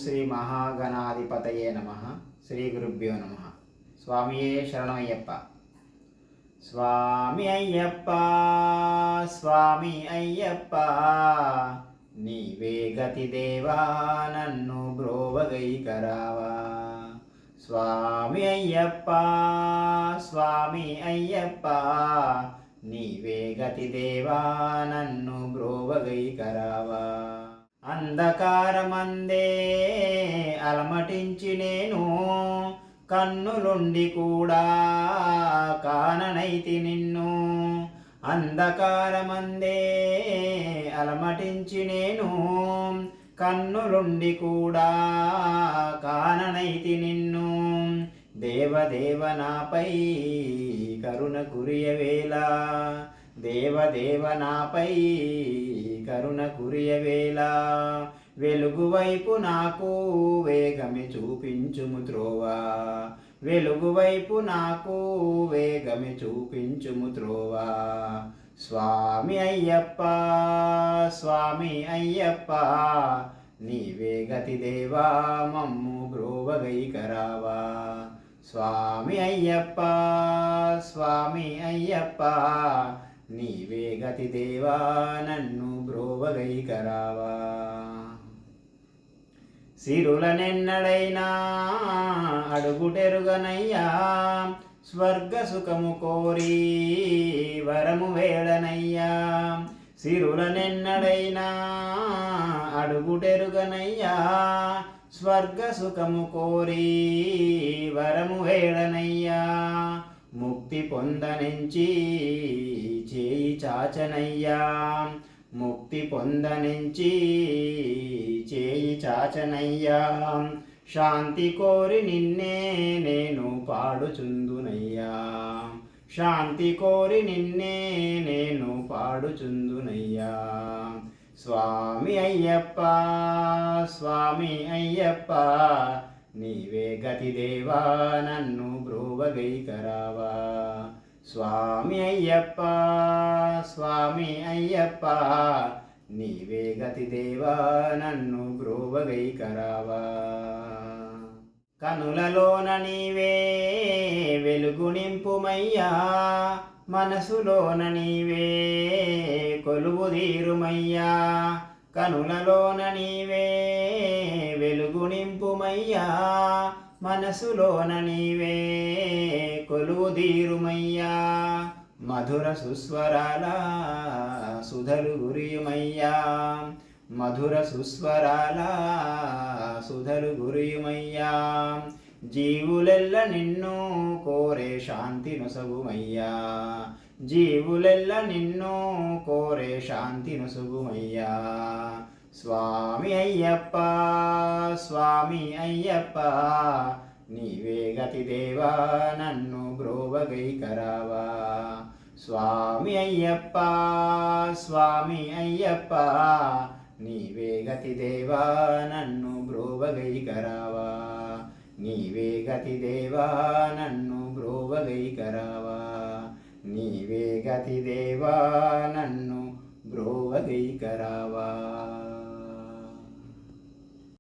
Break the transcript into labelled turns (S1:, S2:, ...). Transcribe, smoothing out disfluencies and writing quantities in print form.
S1: శ్రీ మహాగణాధిపతయే నమః. శ్రీ గురుభ్యో నమః. స్వామియే శరణమయ్యప్ప. స్వామి అయ్యప్ప స్వామి అయ్యప్ప నీవే గతి దేవా నన్ను బ్రోవగైకరావా. స్వామి అయ్యప్ప స్వామి అయ్యప్ప నీవే గతి దేవా నన్ను బ్రోవగైకరావా. అంధకారమందే అలమటించి నేను కన్నులుండి కూడా కాననైతి నిన్ను. అంధకారమందే అలమటించి నేను కన్నులుండి కూడా కాననైతి నిన్ను. దేవదేవ నాపై కరుణ కురియవేళ, దేవదేవ నాపై కరుణ కురియవేళ. వెలుగువైపు నాకు వేగమి చూపించుము త్రోవా, వెలుగువైపు నాకు వేగమి చూపించుము త్రోవా. స్వామి అయ్యప్ప స్వామి అయ్యప్ప నీవే గతి దేవా మమ్ము బ్రోవగైకరావా. స్వామి అయ్యప్ప స్వామి అయ్యప్ప నీవే గతి దేవా నన్ను బ్రోవగైకరావా. సిరులనెన్నడైనా అడుగుటెరుగనయ్యా, స్వర్గ సుఖము కోరి వరము వేళనయ్యా. సిరులనెన్నడైనా అడుగుటెరుగనయ్యా, స్వర్గ సుఖము కోరి వరము వేళనయ్యా. ముక్తి పొందనించి చేయి చాచనయ్యా, ముక్తి పొందనించి చేయి చాచనయ్యా. శాంతి కోరి నిన్నే నేను పాడుచుందునయ్యా, శాంతి కోరి నిన్నే నేను పాడుచుందునయ్యా. స్వామి అయ్యప్ప స్వామి అయ్యప్ప నీవే గతి దేవా నన్ను బ్రోవగైకరావా. స్వామి అయ్యప్ప స్వామి అయ్యప్ప నీవే గతి దేవా నన్ను బ్రోవగైకరావా. కనులలోన నీవే వెలుగు నింపుమయ్యా, మనసులోన నీవే కొలువు తీరుమయ్యా. కనులలోన నీవే వెలుగు నింపుమయ్యా, మనసులోన నీవే కొలువు తీరుమయ్యా. మధుర సుస్వరాల సుధలు గురియుమయ్యా, మధుర సుస్వరాల సుధలు గురియుమయ్యా. జీవులెల్ల నిన్ను కోరే శాంతి నొసగుమయ్యా, జీవులెల్ల నిన్ను కోరే శాంతి నొసగుమయ్యా. స్వామి అయ్యప్ప స్వామి అయ్యప్ప నీవే గతి దేవా నన్ను బ్రోవగైకరావా. స్వామి అయ్యప్ప స్వామి అయ్యప్ప నీవే గతి దేవా నన్ను బ్రోవగైకరావా. నీవే గతి దేవా నన్ను బ్రోవగైకరావా. నీవే గతి దేవా నన్ను బ్రోవగైకరావా.